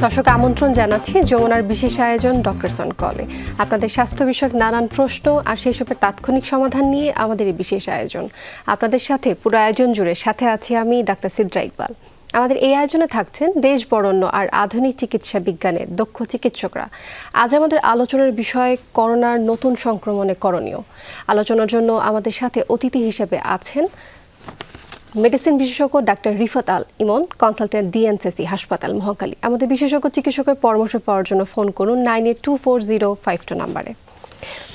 দর্শক আমন্ত্রণ জানাচ্ছি যমুনার বিশেষ আয়োজন ডক্টরস অন কলে। আপনাদের স্বাস্থ্য বিষয়ক নানান প্রশ্ন আর সেই সবের তাৎক্ষণিক সমাধান নিয়ে আমাদের এই বিশেষ আয়োজন। আপনাদের সাথে পুরো আয়োজন জুড়ে সাথে আছি আমি ডাক্তার সিদ্রা ইকবাল। আমাদের এই আয়োজনে থাকছেন দেশ বরেণ্য আর আধুনিক চিকিৎসা বিজ্ঞানের দক্ষ চিকিৎসকরা। আজ আমাদের আলোচনার বিষয় করোনার নতুন সংক্রমণে করণীয়। আলোচনার জন্য আমাদের সাথে অতিথি হিসেবে আছেন মেডিসিন বিশেষজ্ঞ ডাক্তার রিফাত আল ইমন, কনসালটেন্ট ডিএনসিসি হাসপাতাল মহাখালী। আমাদের বিশেষজ্ঞ চিকিৎসকের পরামর্শ পাওয়ার জন্য ফোন করুন 982405 নম্বরে।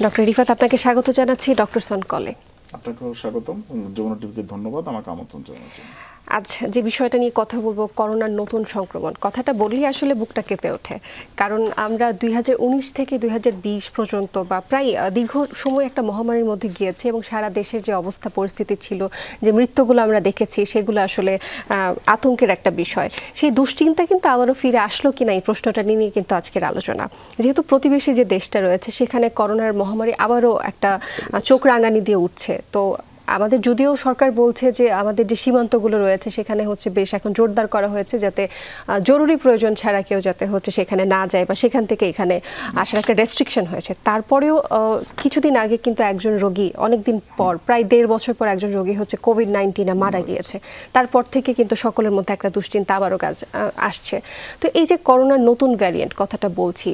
ডক্টর রিফাত, আপনাকে স্বাগত জানাচ্ছি ডক্টরস অন কলে। আপনাকেও স্বাগতম। যমুনা টিভিকে ধন্যবাদ আমাকে আমন্ত্রণ জানানোর জন্য। আচ্ছা, যে বিষয়টা নিয়ে কথা বলবো, করোনার নতুন সংক্রমণ, কথাটা বললেই আসলে বুকটা কেঁপে ওঠে। কারণ আমরা 2019 থেকে 2020 পর্যন্ত বা প্রায় দীর্ঘ সময় একটা মহামারীর মধ্যে গিয়েছি এবং সারা দেশের যে অবস্থা পরিস্থিতি ছিল, যে মৃত্যুগুলো আমরা দেখেছি, সেগুলো আসলে আতঙ্কের একটা বিষয়। সেই দুশ্চিন্তা কিন্তু আবারও ফিরে আসলো কিনা, এই প্রশ্নটা নিয়ে কিন্তু আজকের আলোচনা। যেহেতু প্রতিবেশী যে দেশটা রয়েছে সেখানে করোনার মহামারী আবারও একটা চোখ রাঙানি দিয়ে উঠছে। তো আমাদের যদিও সরকার বলছে যে আমাদের যে সীমান্তগুলো রয়েছে সেখানে হচ্ছে বেশ এখন জোরদার করা হয়েছে, যাতে জরুরি প্রয়োজন ছাড়া কেউ যাতে হচ্ছে সেখানে না যায় বা সেখান থেকে এখানে আসার একটা রেস্ট্রিকশন হয়েছে। তারপরেও কিছুদিন আগে কিন্তু একজন রোগী, অনেকদিন পর, প্রায় 1.5 বছর পর একজন রোগী হচ্ছে কোভিড-19 মারা গিয়েছে। তারপর থেকে কিন্তু সকলের মধ্যে একটা দুশ্চিন্তা আবারও আসছে। তো এই যে করোনার নতুন ভ্যারিয়েন্ট কথাটা বলছি,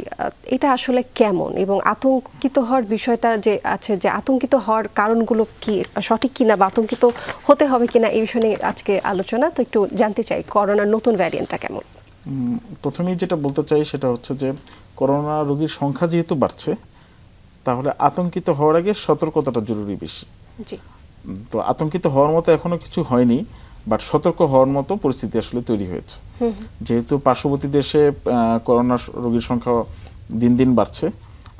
এটা আসলে কেমন এবং আতঙ্কিত হওয়ার বিষয়টা যে আছে, যে আতঙ্কিত হওয়ার কারণগুলো কি সঠিক কিনা বা আতঙ্কিত হতে হবে কিনা, এই বিষয়ে আজকে আলোচনা। তো একটু জানতে চাই করোনার নতুন ভ্যারিয়েন্টটা কেমন। প্রথমেই যেটা বলতে চাই সেটা হচ্ছে যে করোনা রোগীর সংখ্যা যেহেতু বাড়ছে, তাহলে আতঙ্কিত হওয়ার আগে সতর্কতাটা জরুরি বেশি। জি। তো আতঙ্কিত হওয়ার মতো এখনো কিছু হয়নি, বাট সতর্ক হওয়ার মতো পরিস্থিতি আসলে তৈরি হয়েছে। যেহেতু পার্শ্ববর্তী দেশে করোনা রোগীর সংখ্যা দিন দিন বাড়ছে,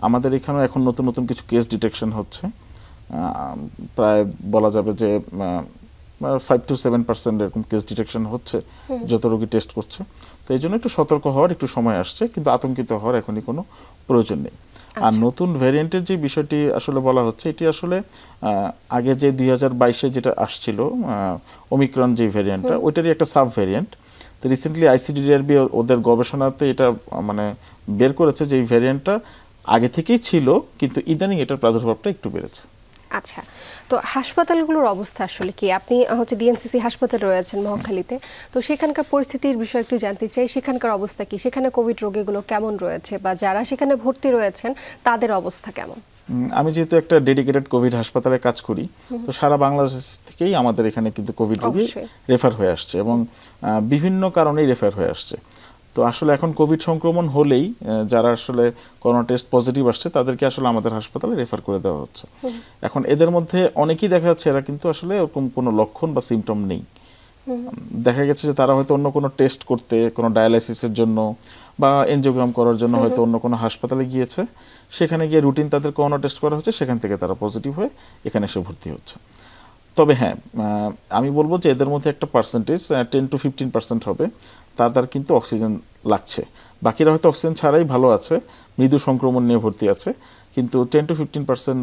আমাদের এখানেও এখন নতুন নতুন কিছু কেস ডিটেকশন হচ্ছে। প্রায় বলা যাবে যে 5 to 7% এরকম কেস ডিটেকশন হচ্ছে যত রোগী টেস্ট করছে। তো এই জন্য একটু সতর্ক হওয়ার একটু সময় আসছে, কিন্তু আতঙ্কিত হওয়ার এখনই কোনো প্রয়োজন নেই। আর নতুন ভ্যারিয়েন্টের যে বিষয়টি আসলে বলা হচ্ছে, এটি আসলে আগে যে 2022-এ যেটা আসছিল ওমিক্রন যে ভ্যারিয়েন্টটা, ওইটারই একটা সাব ভ্যারিয়েন্ট। তো রিসেন্টলি আইসিডিডিআরবি ওদের গবেষণাতে এটা মানে বের করেছে যে এই ভ্যারিয়েন্টটা আগে থেকেই ছিল, কিন্তু ইদানিং এটার প্রাদুর্ভাবটা একটু বেড়েছে। আচ্ছা, তো হাসপাতালগুলোর অবস্থা আসলে কি? আপনি হচ্ছে ডিএনসিসি হাসপাতালে রয়েছেন মহাখালীতে, তো সেখানকার পরিস্থিতির বিষয়ে একটু জানতে চাই। সেখানকার অবস্থা কি? সেখানে কোভিড রোগীগুলো কেমন রয়েছে বা যারা সেখানে ভর্তি রয়েছেন তাদের অবস্থা কেমন? আমি যেহেতু একটা ডেডিকেটেড কোভিড হাসপাতালে কাজ করি, তো সারা বাংলাদেশ থেকেই আমাদের এখানে কিন্তু কোভিড রোগী রেফার হয়ে আসছে এবং বিভিন্ন কারণেই রেফার হয়ে আসছে। তো আসলে এখন কোভিড সংক্রমণ হলেই যারা আসলে করোনা টেস্ট পজিটিভ আসছে তাদেরকে আসলে আমাদের হাসপাতালে রেফার করে দেওয়া হচ্ছে। এখন এদের মধ্যে অনেকেই দেখা যাচ্ছে এরা কিন্তু আসলে এরকম কোনো লক্ষণ বা সিমটম নেই। দেখা গেছে যে তারা হয়তো অন্য কোনো টেস্ট করতে, কোনো ডায়ালাইসিসের জন্য বা এনজিওগ্রাম করার জন্য হয়তো অন্য কোনো হাসপাতালে গিয়েছে, সেখানে গিয়ে রুটিন তাদের করোনা টেস্ট করা হচ্ছে, সেখান থেকে তারা পজিটিভ হয়ে এখানে এসে ভর্তি হচ্ছে। তবে হ্যাঁ, আমি বলবো যে এদের মধ্যে একটা পার্সেন্টেজ 10 to 15% হবে তাদের কিন্তু অক্সিজেন লাগছে। বাকিরা হয়তো অক্সিজেন ছাড়াই ভালো আছে, মৃদু সংক্রমণ নিয়ে ভর্তি আছে, কিন্তু 10 to 15%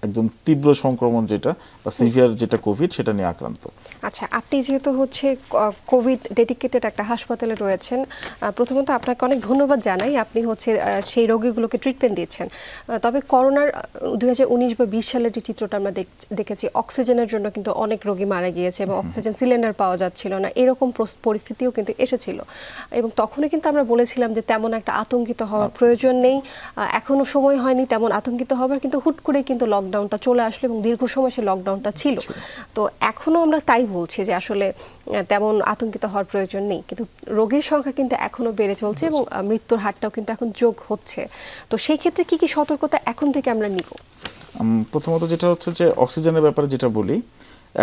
একদম তীব্র সংক্রমণ যেটা বা সিভিয়ার যেটা কোভিড, সেটা নিয়ে আক্রান্ত। আচ্ছা, আপনি যেহেতু হচ্ছে কোভিড ডেডিকেটেড একটা হাসপাতালে রয়েছেন, প্রথমত আপনাকে অনেক ধন্যবাদ জানাই। আপনি হচ্ছে সেই রোগীগুলোকে ট্রিটমেন্ট দিচ্ছেন। তবে করোনার 2019 বা 20 সালের যে চিত্রটা আমরা দেখেছি, অক্সিজেনের জন্য কিন্তু অনেক রোগী মারা গিয়েছে এবং অক্সিজেন সিলিন্ডার পাওয়া যাচ্ছিল না, এরকম পরিস্থিতিও কিন্তু এসেছিল। এবং তখনই কিন্তু আমরা বলেছিলাম যে তেমন একটা আতঙ্কিত হওয়ার প্রয়োজন নেই, এখনো সময় হয়নি তেমন আতঙ্কিত হবার, কিন্তু হুট করে কিন্তু লকডাউনটা চলে আসলো এবং দীর্ঘ সময় সে লকডাউনটা ছিল। তো এখনো আমরা তাই বলছি যে আসলে তেমন আতঙ্কিত হওয়ার প্রয়োজন নেই, কিন্তু রোগীর সংখ্যা কিন্তু এখনো বেড়ে চলছে এবং মৃত্যুর হারটাও কিন্তু এখন যোগ হচ্ছে। তো সেই ক্ষেত্রে কি কি সতর্কতা এখন থেকে আমরা নিব? প্রথমত যেটা হচ্ছে যে অক্সিজেনের ব্যাপারে যেটা বলি,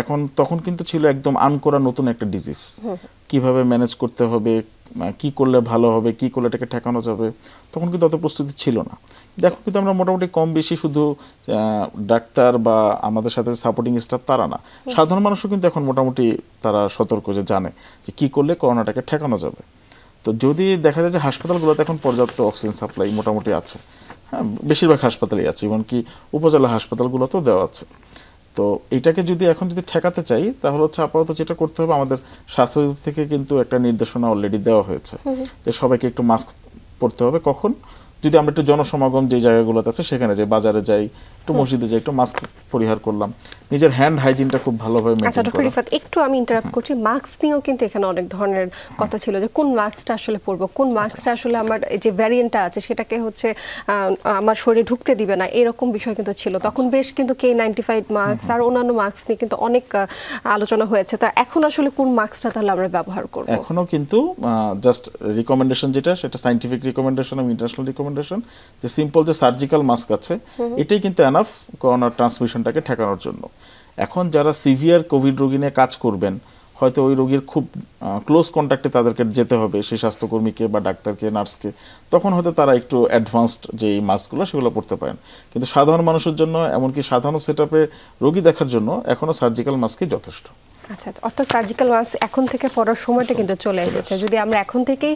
এখন তখন কিন্তু ছিল একদম আনকরা নতুন একটা ডিজিজ, কিভাবে ম্যানেজ করতে হবে, কি করলে ভালো হবে, কি করলে এটাকে ঠেকানো যাবে, তখন কিন্তু অত প্রস্তুতি ছিল না। এখন কিন্তু আমরা মোটামুটি কম বেশি শুধু ডাক্তার বা আমাদের সাথে সাপোর্টিং স্টাফ তারা না, সাধারণ মানুষও কিন্তু এখন মোটামুটি তারা সতর্ক, যে জানে যে কি করলে করোনাটাকে ঠেকানো যাবে। তো যদি দেখা যায় যে হাসপাতালগুলোতে এখন পর্যাপ্ত অক্সিজেন সাপ্লাই মোটামুটি আছে, হ্যাঁ বেশিরভাগ হাসপাতালেই আছে, এমনকি উপজেলা হাসপাতালগুলোতেও দেওয়া আছে। তো এটাকে যদি এখন যদি ঠেকাতে চাই তাহলে হচ্ছে আপাতত যেটা করতে হবে, আমাদের স্বাস্থ্য অধিদপ্তর থেকে কিন্তু একটা নির্দেশনা অলরেডি দেওয়া হয়েছে যে সবাইকে একটু মাস্ক পরতে হবে। কখন? যদি আমরা একটু জনসমাগম যে জায়গাগুলোতে আছে সেখানে যাই, বাজারে যাই, একটু মসজিদে যাই, একটু মাস্ক পরিহার করলাম, নিজের হ্যান্ড হাইজিনটা খুব ভালোভাবে মেইনটেইন করা। ডক্টর রিফাত, একটু আমি ইন্টারাপ্ট করছি, মাস্ক নিয়েও কিন্তু এখানে অনেক ধরনের কথা ছিল যে কোন মাস্কটা আসলে পরবো, কোন মাস্কটা আসলে আমার যে ভ্যারিয়েন্টটা আছে সেটাকে হচ্ছে আমার শরীরে ঢুকতে দিবে না, এরকম বিষয় কিন্তু ছিল তখন। বেশ কিন্তু K95 মাস্ক আর অন্যান্য মাস্ক নিয়ে কিন্তু অনেক আলোচনা হয়েছে। তা এখন আসলে কোন মাস্কটা তাহলে আমরা ব্যবহার করব? এখনো কিন্তু জাস্ট রিকমেন্ডেশন যেটা, সেটা সায়েন্টিফিক রিকমেন্ডেশন এবং ইন্টারন্যাশনাল রিকমেন্ডেশন, যে সিম্পল যে সার্জিক্যাল মাস্ক আছে এটাই কিন্তু এনাফ করোনার ট্রান্সমিশনটাকে ঠেকানোর জন্য। এখন যারা সিভিয়ার কোভিড রোগী নিয়ে কাজ করবেন, হয়তো ওই রোগীর খুব ক্লোজ কন্ট্যাক্টে তাদেরকে যেতে হবে, সেই স্বাস্থ্যকর্মীকে বা ডাক্তারকে, নার্সকে, তখন হয়তো তারা একটু অ্যাডভান্সড যে মাস্কগুলো সেগুলো পড়তে পারেন। কিন্তু সাধারণ মানুষের জন্য, এমনকি সাধারণ সেটআপে রোগী দেখার জন্য এখনো সার্জিক্যাল মাস্কই যথেষ্ট। আচ্ছা, অর্থাৎ সার্জিক্যাল মাস্ক এখন থেকে পড়ার সময়টা কিন্তু চলে এসেছে। যদি আমরা এখন থেকেই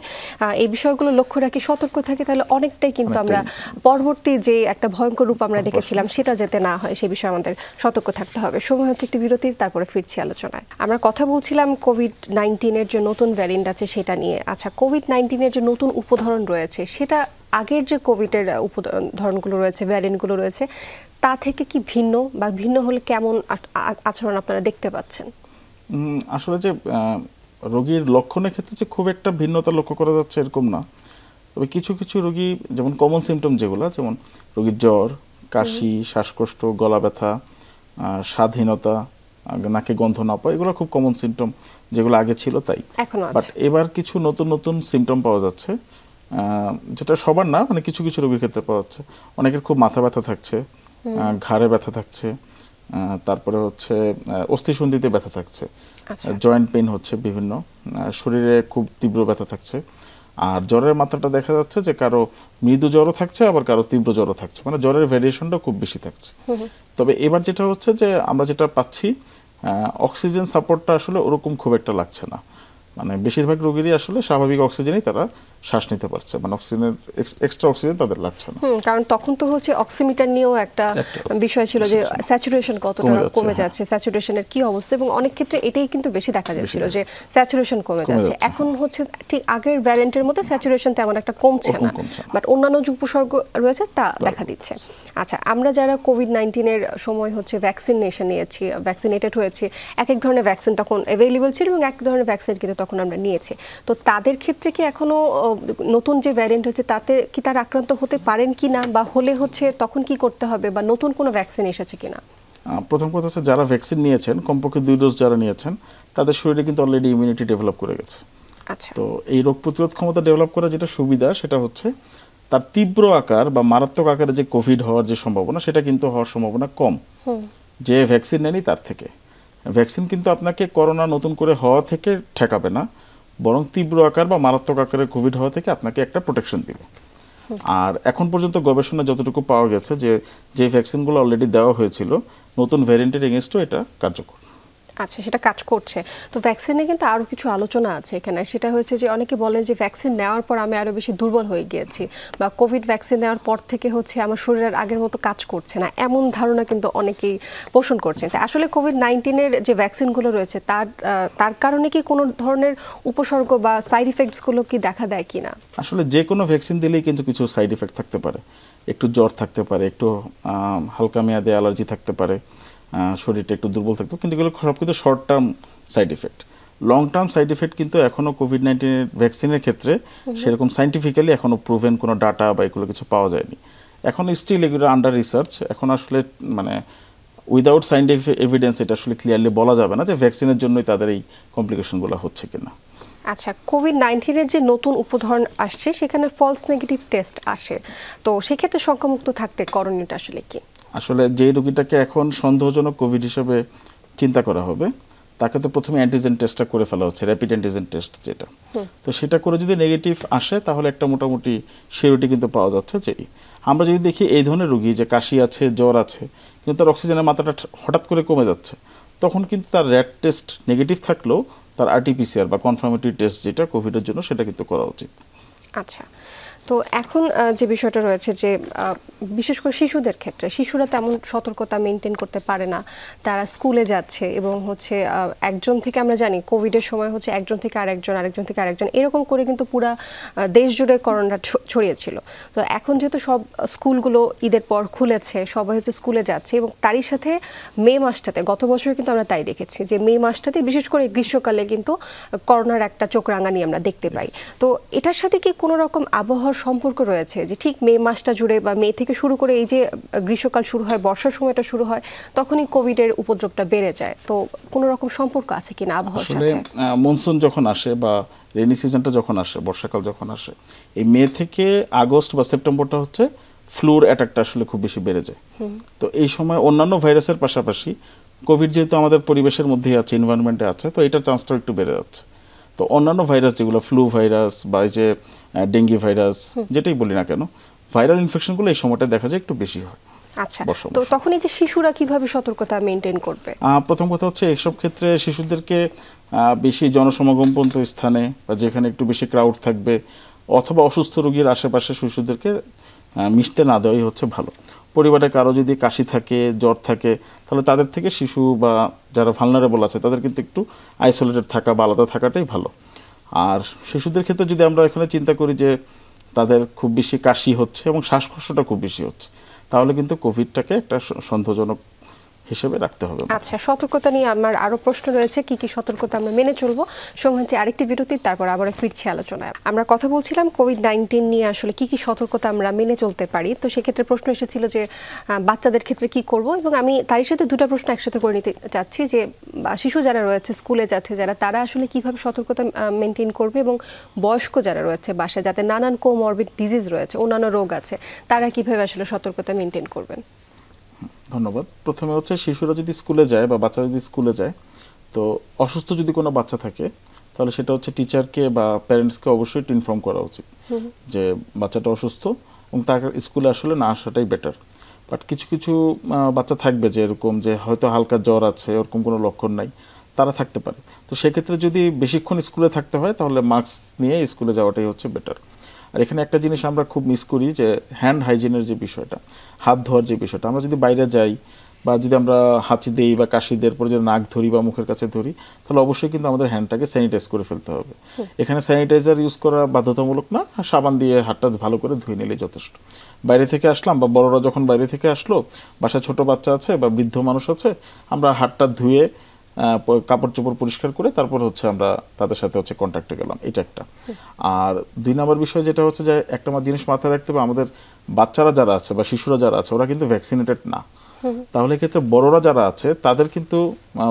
এই বিষয়গুলো লক্ষ্য রাখি, সতর্ক থাকি, তাহলে অনেকটাই কিন্তু আমরা পরবর্তী যে একটা ভয়ঙ্কর রূপ আমরা দেখেছিলাম সেটা যাতে না হয় সে বিষয়ে আমাদের সতর্ক থাকতে হবে। সময় হচ্ছে একটি বিরতির, তারপরে ফিরছি আলোচনায়। আমরা কথা বলছিলাম কোভিড-19 যে নতুন ভ্যারিয়েন্ট আছে সেটা নিয়ে। আচ্ছা, কোভিড-19 যে নতুন উপধরন রয়েছে সেটা আগের যে কোভিডের উপধরনগুলো রয়েছে, ভ্যারিয়েন্টগুলো রয়েছে, তা থেকে কি ভিন্ন, বা ভিন্ন হলে কেমন আচরণ আপনারা দেখতে পাচ্ছেন? আসলে যে রোগীর লক্ষণের ক্ষেত্রে যে খুব একটা ভিন্নতা লক্ষ্য করা যাচ্ছে এরকম না। তবে কিছু কিছু রোগী, যেমন কমন সিমটম যেগুলো, যেমন রোগীর জ্বর, কাশি, শ্বাসকষ্ট, গলা ব্যথা, স্বাদহীনতা, নাকে গন্ধ না পাওয়া, এগুলো খুব কমন সিমটম, যেগুলো আগে ছিল তাই। বাট এবার কিছু নতুন নতুন সিমটম পাওয়া যাচ্ছে, যেটা সবার না, মানে কিছু কিছু রোগীর ক্ষেত্রে পাওয়া যাচ্ছে। অনেকের খুব মাথা ব্যথা থাকছে, ঘাড়ে ব্যথা থাকছে, তারপরে হচ্ছে অস্থিসন্ধিতে ব্যথা থাকছে, জয়েন্ট পেইন হচ্ছে, বিভিন্ন শরীরে খুব তীব্র ব্যথা থাকছে। আর জ্বরের মাত্রাটা দেখা যাচ্ছে যে কারো মৃদু জ্বরও থাকছে, আবার কারো তীব্র জ্বরও থাকছে, মানে জ্বরের ভ্যারিয়েশনটা খুব বেশি থাকছে। তবে এবার যেটা হচ্ছে যে আমরা যেটা পাচ্ছি, অক্সিজেন সাপোর্টটা আসলে ওরকম খুব একটা লাগছে না। মানে বেশিরভাগ রোগীরই আসলে স্বাভাবিক অক্সিজেনেই তারা শ্বাস নিতে পারছে, মানে অক্সিজেনের এক্সট্রা অক্সিজেন তাদের লাগছে না। কারণ তখন তো হচ্ছে অক্সিমিটার নিয়েও একটা বিষয় ছিল যে স্যাচুরেশন কতটা কমে যাচ্ছে, স্যাচুরেশনের কি অবস্থা, এবং অনেক ক্ষেত্রে এটাই কিন্তু বেশি দেখা যাচ্ছিল যে স্যাচুরেশন কমে যাচ্ছে। এখন হচ্ছে ঠিক আগের ভ্যারিয়েন্টের মতো স্যাচুরেশন তেমন একটা কমছে না, বাট অন্যান্য যে উপসর্গ রয়েছে তা দেখা দিচ্ছে। আচ্ছা, আমরা যারা কোভিড-19 সময় হচ্ছে ভ্যাকসিনেশন নিয়েছি, ভ্যাকসিনেটেড হয়েছি, এক এক ধরনের ভ্যাকসিন তখন অ্যাভেলেবল ছিল এবং এক ধরনের ভ্যাকসিন কিন্তু তখন আমরা নিয়েছি। তো তাদের ক্ষেত্রে কি এখনো নতুন যে ভ্যারিয়েন্ট হচ্ছে তাতে কি তারা আক্রান্ত হতে পারেন কি না, বা হলে হচ্ছে তখন কি করতে হবে, বা নতুন কোনো ভ্যাকসিন এসেছে কিনা? প্রথম কথা হচ্ছে, যারা ভ্যাকসিন নিয়েছেন, কমপক্ষে 2 ডোজ যারা নিয়েছেন, তাদের শরীরে কিন্তু অলরেডি ইমিউনিটি ডেভেলপ করে গেছে। আচ্ছা, তো এই রোগ প্রতিরোধ ক্ষমতা ডেভেলপ করার যেটা সুবিধা, সেটা হচ্ছে তার তীব্র আকার বা মারাত্মক আকারে যে কোভিড হওয়ার যে সম্ভাবনা, সেটা কিন্তু হওয়ার সম্ভাবনা কম যে ভ্যাকসিন নেয়নি তার থেকে। ভ্যাকসিন কিন্তু আপনাকে করোনা নতুন করে হওয়া থেকে ঠেকাবে না, বরং তীব্র আকার বা মারাত্মক আকারের কোভিড হওয়া থেকে আপনাকে একটা প্রোটেকশন দিবে। আর এখন পর্যন্ত গবেষণা যতটুকু পাওয়া গেছে যে ভ্যাকসিনগুলো অলরেডি দেওয়া হয়েছিল, নতুন ভ্যারিয়েন্টের এগেইনস্টও এটা কার্যকর। আচ্ছা, সেটা কাজ করছে। তো ভ্যাকসিনে কিন্তু আরও কিছু আলোচনা আছে এখানে, সেটা হচ্ছে যে অনেকে বলেন যে ভ্যাকসিন নেওয়ার পর আমি আরও বেশি দুর্বল হয়ে গিয়েছি, বা কোভিড ভ্যাকসিন নেওয়ার পর থেকে হচ্ছে আমার শরীরের আগের মতো কাজ করছে না, এমন ধারণা কিন্তু অনেকেই পোষণ করছেন। তাই আসলে কোভিড-19 যে ভ্যাকসিনগুলো রয়েছে তার কারণে কি কোনো ধরনের উপসর্গ বা সাইড ইফেক্টসগুলো কি দেখা দেয় কি না? আসলে যে কোনো ভ্যাকসিন দিলেই কিন্তু কিছু সাইড ইফেক্ট থাকতে পারে, একটু জ্বর থাকতে পারে, একটু হালকা মেয়াদে অ্যালার্জি থাকতে পারে, শরীরটা একটু দুর্বল থাকতো, কিন্তু এগুলো সব কিন্তু short term side effect. Long term side effect কিন্তু এখনও কোভিড-19 ভ্যাকসিনের ক্ষেত্রে সেরকম সাইন্টিফিক্যালি এখনও প্রুভেন কোনো ডাটা বা এগুলো কিছু পাওয়া যায়নি। এখন স্টিল এগুলো আন্ডার রিসার্চ। এখন আসলে মানে উইদাউট সাইন্টিফিক এভিডেন্স এটা আসলে ক্লিয়ারলি বলা যাবে না যে ভ্যাকসিনের জন্যই তাদের এই কমপ্লিকেশনগুলো হচ্ছে কিনা। আচ্ছা, কোভিড-19 যে নতুন উপধরন আসছে সেখানে ফলস নেগেটিভ টেস্ট আসে, তো সেক্ষেত্রে সংখ্যামুক্ত থাকতে করণীয়টা আসলে কি? আসলে যে রোগীটাকে এখন সন্দেহজনক কোভিড হিসেবে চিন্তা করা হবে, তাকে তো প্রথমে অ্যান্টিজেন টেস্টটা করে ফেলা হচ্ছে, র্যাপিড অ্যান্টিজেন টেস্ট যেটা। তো সেটা করে যদি নেগেটিভ আসে তাহলে একটা মোটামুটি সিউরিটি কিন্তু পাওয়া যাচ্ছে যে আমরা যদি দেখি এই ধরনের রোগী যে কাশি আছে, জ্বর আছে, কিন্তু তার অক্সিজেনের মাত্রাটা হঠাৎ করে কমে যাচ্ছে, তখন কিন্তু তার র্যাট টেস্ট নেগেটিভ থাকলেও তার আরটিপিসিআর বা কনফার্মেটরি টেস্ট যেটা কোভিডের জন্য, সেটা কিন্তু করা উচিত। আচ্ছা, তো এখন যে বিষয়টা রয়েছে যে বিশেষ করে শিশুদের ক্ষেত্রে শিশুরা তেমন সতর্কতা মেনটেন করতে পারে না, তারা স্কুলে যাচ্ছে এবং হচ্ছে একজন থেকে আমরা জানি কোভিডের সময় হচ্ছে একজন থেকে আরেকজন, আরেকজন থেকে আরেকজন, এরকম করে কিন্তু পুরা দেশ জুড়ে করোনা ছড়িয়েছিল। তো এখন যেহেতু সব স্কুলগুলো ঈদের পর খুলেছে, সবাই হচ্ছে স্কুলে যাচ্ছে এবং তারই সাথে মে মাসটাতে গত বছর কিন্তু আমরা তাই দেখেছি যে মে মাসটাতে বিশেষ করে গ্রীষ্মকালে কিন্তু করোনার একটা চোখ রাঙানি আমরা দেখতে পাই। তো এটার সাথে কি কোনো রকম আবহাওয়ার সম্পর্ক রয়েছে যে ঠিক মে মাসটা জুড়ে বা মে থেকে শুরু করে এই যে গ্রীষ্মকাল শুরু হয়, বর্ষার সময়টা শুরু হয়, তখনই কোভিডের উপদ্রবটা বেড়ে যায়? তো কোনো রকম সম্পর্ক আছে কিনা আবহাওয়ার সাথে? আসলে মনসুন যখন আসে বা রেনি সিজনটা যখন আসে, বর্ষাকাল যখন আসে, এই মে থেকে আগস্ট বা সেপ্টেম্বরটা হচ্ছে ফ্লুর অ্যাটাকটা আসলে খুব বেশি বেড়ে যায়। তো এই সময় অন্যান্য ভাইরাসের পাশাপাশি কোভিড যেহেতু আমাদের পরিবেশের মধ্যেই আছে, এনভায়রনমেন্টে আছে, তো এটার চান্সটাও একটু বেড়ে যাচ্ছে। তো অন্যান্য ভাইরাস যেগুলো ফ্লু ভাইরাস বা এই যে ডেঙ্গি ভাইরাস যেটাই বলি না কেন, ভাইরাল ইনফেকশনগুলো এই সময়টা দেখা যায় একটু বেশি হয়। আচ্ছা, তো তখন এই যে শিশুরা কিভাবে সতর্কতা মেনটেন করবে? প্রথম কথা হচ্ছে এইসব ক্ষেত্রে শিশুদেরকে বেশি জনসমাগমপূর্ণ স্থানে বা যেখানে একটু বেশি ক্রাউড থাকবে অথবা অসুস্থ রোগীর আশেপাশে শিশুদেরকে মিশতে না দেওয়াই হচ্ছে ভালো। পরিবারে কারো যদি কাশি থাকে, জ্বর থাকে, তাহলে তাদের থেকে শিশু বা যারা ভালনারেবল আছে তাদের কিন্তু একটু আইসোলেটেড থাকা বা আলাদা থাকাটাই ভালো। আর শিশুদের ক্ষেত্রে যদি আমরা এখানে চিন্তা করি যে তাদের খুব বেশি কাশি হচ্ছে এবং শ্বাসকষ্টটা খুব বেশি হচ্ছে, তাহলে কিন্তু কোভিডটাকে একটা সন্দেহজনক হিসেবে রাখতে হবে। আচ্ছা, সতর্কতা নিয়ে আমার আরো প্রশ্ন রয়েছে, কি কি সতর্কতা আমরা মেনে চলবো। সময় হচ্ছে আরেকটি বিরতি, তারপর আবার ফিরছি আলোচনায়। আমরা কথা বলছিলাম কোভিড-19 নিয়ে আসলে কি কি সতর্কতা আমরা মেনে চলতে পারি। তো সেক্ষেত্রে প্রশ্ন এসেছিল যে বাচ্চাদের ক্ষেত্রে কি করব, এবং আমি তারই সাথে দুটো প্রশ্ন একসাথে করে নিতে চাচ্ছি যে শিশু যারা রয়েছে স্কুলে যাচ্ছে যারা, তারা আসলে কিভাবে সতর্কতা মেনটেন করবে, এবং বয়স্ক যারা রয়েছে বাসায় যাতে নানান কোমরবিড ডিজিজ রয়েছে, অন্যান্য রোগ আছে, তারা কিভাবে আসলে সতর্কতা মেনটেন করবেন। ধন্যবাদ। প্রথমে হচ্ছে শিশুরা যদি স্কুলে যায় বা বাচ্চা যদি স্কুলে যায়, তো অসুস্থ যদি কোনো বাচ্চা থাকে তাহলে সেটা হচ্ছে টিচারকে বা প্যারেন্টসকে অবশ্যই একটু ইনফর্ম করা উচিত যে বাচ্চাটা অসুস্থ এবং তার স্কুলে আসলে না আসাটাই বেটার। বাট কিছু কিছু বাচ্চা থাকবে যে এরকম যে হয়তো হালকা জ্বর আছে, ওরকম কোনো লক্ষণ নাই, তারা থাকতে পারে। তো সেক্ষেত্রে যদি বেশিক্ষণ স্কুলে থাকতে হয় তাহলে মাস্ক নিয়ে স্কুলে যাওয়াটাই হচ্ছে বেটার। আর এখানে একটা জিনিস আমরা খুব মিস করি যে হ্যান্ড হাইজিনের যে বিষয়টা, হাত ধোয়ার যে বিষয়টা, আমরা যদি বাইরে যাই বা যদি আমরা হাঁচি দিই বা কাশি দেওয়ার পরে যদি নাক ধরি বা মুখের কাছে ধরি, তাহলে অবশ্যই কিন্তু আমাদের হ্যান্ডটাকে স্যানিটাইজ করে ফেলতে হবে। এখানে স্যানিটাইজার ইউজ করা বাধ্যতামূলক না, সাবান দিয়ে হাতটা ভালো করে ধুয়ে নিলেই যথেষ্ট। বাইরে থেকে আসলাম বা বড়রা যখন বাইরে থেকে আসলো, বাসায় ছোট বাচ্চা আছে বা বৃদ্ধ মানুষ আছে, আমরা হাতটা ধুয়ে কাপড় চোপড় পরিষ্কার করে তারপর হচ্ছে আমরা তাদের সাথে হচ্ছে কন্ট্যাক্টে গেলাম, এটা একটা। আর দুই নম্বর বিষয় যেটা হচ্ছে যে একটা জিনিস মাথায় রাখতে হবে, আমাদের বাচ্চারা যারা আছে বা শিশুরা যারা আছে ওরা কিন্তু ভ্যাকসিনেটেড না। তাহলে ক্ষেত্রে বড়রা যারা আছে তাদের কিন্তু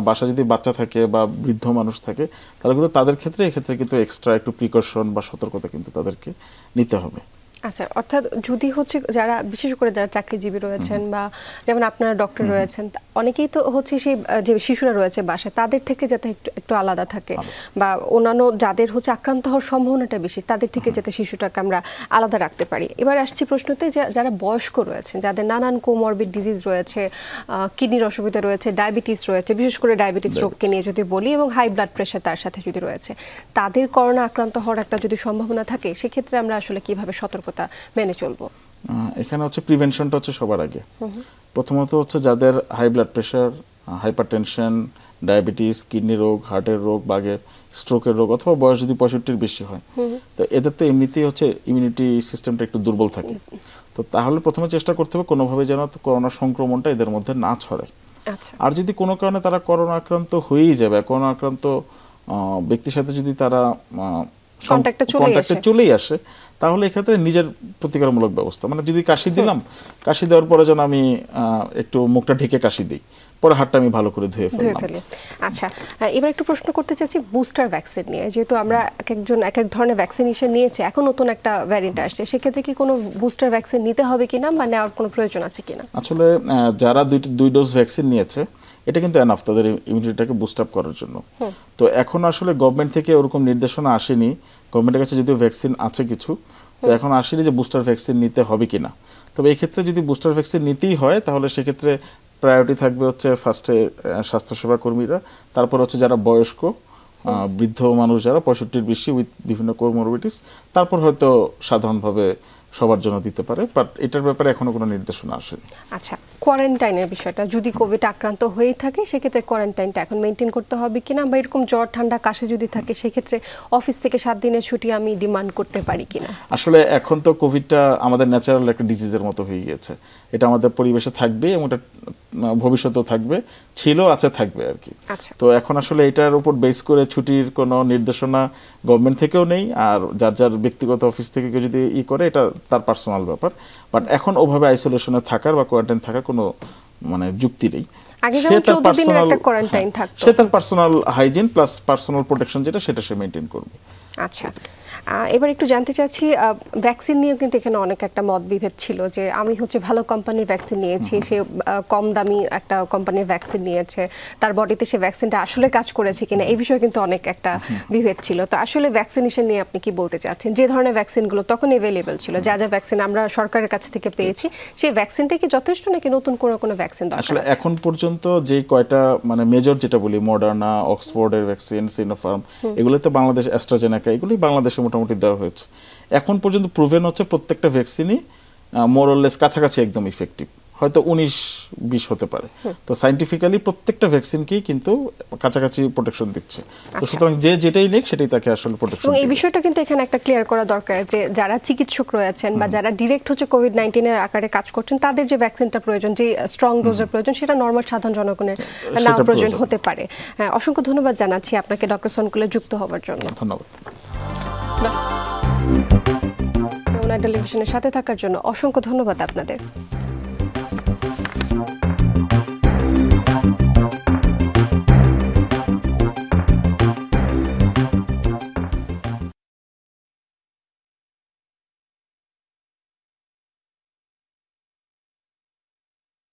বাসা যদি বাচ্চা থাকে বা বৃদ্ধ মানুষ থাকে, তাহলে কিন্তু তাদের ক্ষেত্রে এক্ষেত্রে কিন্তু এক্সট্রা একটু প্রিকশন বা সতর্কতা কিন্তু তাদেরকে নিতে হবে। আচ্ছা, অর্থাৎ যদি হচ্ছে যারা বিশেষ করে যারা চাকরিজীবী রয়েছেন বা যেমন আপনারা ডক্টর রয়েছেন, অনেকেই তো হচ্ছে সেই যে শিশুরা রয়েছে বাসায় তাদের থেকে যাতে একটু আলাদা থাকে, বা অন্যান্য যাদের হচ্ছে আক্রান্ত হওয়ার সম্ভাবনাটা বেশি তাদের থেকে যাতে শিশুটাকে আমরা আলাদা রাখতে পারি। এবার আসছি প্রশ্নতে, যারা বয়স্ক রয়েছেন, যাদের নানান কোমরবিড ডিজিজ রয়েছে, কিডনির অসুবিধা রয়েছে, ডায়াবেটিস রয়েছে, বিশেষ করে ডায়াবেটিস রোগকে নিয়ে যদি বলি, এবং হাই ব্লাড প্রেশার তার সাথে যদি রয়েছে, তাদের করোনা আক্রান্ত হওয়ার একটা যদি সম্ভাবনা থাকে, সেক্ষেত্রে আমরা আসলে কিভাবে সতর্কতা মেনে চলবো? এখানে হচ্ছে প্রিভেনশনটা হচ্ছে সবার আগে। প্রথমত হচ্ছে যাদের high blood pressure, hypertension, diabetes, kidney রোগ, হার্টের রোগ, বাগের স্ট্রোকের রোগ, অথবা বয়স যদি 65-র বেশি হয়, তো এদের তো এমনিতেই হচ্ছে ইমিউনিটি সিস্টেমটা একটু দুর্বল থাকে। তো তাহলে প্রথমে চেষ্টা করতে হবে কোনোভাবে যেন করোনা সংক্রমণটা এদের মধ্যে না ছড়ায়। আর যদি কোনো কারণে তারা করোনা আক্রান্ত হয়েই যাবে, করোনা আক্রান্ত ব্যক্তির সাথে যদি তারা কন্ট্যাক্টে চলেই আসে, তাহলে এক্ষেত্রে নিজের প্রতিকারমূলক ব্যবস্থা, মানে যদি কাশি দিলাম, কাশি দেওয়ার পরে যেন আমি একটু মুখটা ঢেকে কাশি দিই, পরে হাতটা আমি ভালো করে ধুয়ে ফেললাম। আচ্ছা, এবার একটু প্রশ্ন করতে চাচ্ছি বুস্টার ভ্যাকসিন নিয়ে। যেহেতু আমরা একজন এক এক ধরনের ভ্যাকসিনেশন নিয়েছে, এখন নতুন একটা ভ্যারিয়েন্ট আসছে, সেক্ষেত্রে কি কোনো বুস্টার ভ্যাকসিন নিতে হবে কিনা বা নেওয়ার কোনো প্রয়োজন আছে কিনা? আসলে যারা দুই ডোজ ভ্যাকসিন নিয়েছে, এটা কিন্তু এনাফ তাদের ইমিউনিটিটাকে বুস্ট আপ করার জন্য। তো এখন আসলে গভর্নমেন্ট থেকে ওরকম নির্দেশনা আসেনি, গভর্নমেন্টের কাছে যদিও ভ্যাকসিন আছে কিছু, তো এখন আসেনি যে বুস্টার ভ্যাকসিন নিতে হবে কিনা। তবে এই ক্ষেত্রে যদি বুস্টার ভ্যাকসিন নিতেই হয়, তাহলে সেক্ষেত্রে প্রায়োরিটি থাকবে হচ্ছে ফার্স্টে স্বাস্থ্যসেবা কর্মীরা, তারপর হচ্ছে যারা বয়স্ক বৃদ্ধ মানুষ যারা 65-র বেশি উইথ বিভিন্ন কোমরবিডিটিস, তারপর হয়তো সাধারণভাবে সবার জন্য দিতে পারে, বাট এটার ব্যাপারে এখনো কোনো নির্দেশনা আসেনি। আচ্ছা, কোয়ারেন্টাইনের বিষয়টা, যদি কোভিড আক্রান্ত হয়ে থাকে সেক্ষেত্রে কোয়ারেন্টাইনটা এখন মেনটেন করতে হবে কিনা, বা এরকম জ্বর ঠান্ডা কাশি যদি থাকে সেক্ষেত্রে অফিস থেকে 7 দিনের ছুটি আমি ডিমান্ড করতে পারি কিনা? আসলে এখন তো কোভিডটা আমাদের ন্যাচারাল একটা ডিজিজের মতো হয়ে গিয়েছে, এটা আমাদের পরিবেশে থাকবে এবং এটা ভবিষ্যতেও থাকবে, ছিল আছে থাকবে আর কি। তো এখন আসলে এটার উপর বেস করে ছুটির কোনো নির্দেশনা গভর্নমেন্ট থেকেও নেই, আর যার যার ব্যক্তিগত অফিস থেকে কেউ যদি করে এটা তার পার্সোনাল ব্যাপার, বাট এখন ওভাবে আইসোলেশনে থাকার বা কোয়ারেন্টাইন থাকার কোনো মানে যুক্তি নেই। সে তার personal hygiene plus personal protection যেটা সেটা সে মেনটেন করবে। আচ্ছা, এবার একটু জানতে চাচ্ছি, ভ্যাকসিন নিয়েও কিন্তু এখানে অনেক একটা মত বিভেদ ছিল যে আমি হচ্ছে ভালো কোম্পানির ভ্যাকসিন নিয়েছি, সে কম দামি একটা কোম্পানির ভ্যাকসিন নিয়েছে, তার বডিতে সে ভ্যাকসিনটা আসলে কাজ করেছে কিনা, এই বিষয়ে কিন্তু অনেক একটা বিভেদ ছিল। তো আসলে ভ্যাকসিনেশন নিয়ে আপনি কি বলতে চাচ্ছেন? যে ধরনের ভ্যাকসিনগুলো তখন অ্যাভেলেবল ছিল, যা যা ভ্যাকসিন আমরা সরকারের কাছ থেকে পেয়েছি, সেই ভ্যাকসিনটা কি যথেষ্ট নাকি নতুন কোনো ভ্যাকসিন দরকার? আসলে এখন পর্যন্ত যে কয়টা মানে মেজর যেটা বলি, মডার্না, অক্সফোর্ডের ভ্যাকসিন, সিনোফার্ম, এগুলোতে বাংলাদেশ, অ্যাস্ট্রাজেনেকা, এগুলোই বাংলাদেশে মোটামুটি দেওয়া হয়েছে। এখন পর্যন্ত প্রুভেন হচ্ছে প্রত্যেকটা ভ্যাকসিনই মোরলেস কাছাকাছি একদম ইফেক্টিভ, হয়তো 19-20 হতে পারে। তো সাইন্টিফিক্যালি প্রত্যেকটা ভ্যাকসিনকেই কিন্তু কাছাকাছি প্রোটেকশন দিচ্ছে। তো সুতরাং যে যেটাই নেক সেটাই তাকে আসলে প্রোটেকশন। এবং এই বিষয়টা কিন্তু এখানে একটা ক্লিয়ার করা দরকার যে যারা চিকিৎসক রয়েছেন বা যারা ডিরেক্ট হচ্ছে কোভিড-19 এর আকারে কাজ করছেন, তাদের যে ভ্যাকসিনটা প্রয়োজন, যে স্ট্রং ডোজের প্রয়োজন, সেটা নরমাল সাধারণ জনগণের নাও প্রয়োজন হতে পারে। অসংখ্য ধন্যবাদ জানাচ্ছি আপনাকে ডক্টর সনকুলে যুক্ত হওয়ার জন্য। ধন্যবাদ। টেলিভিশনের সাথে থাকার জন্য অসংখ্য ধন্যবাদ আপনাদের।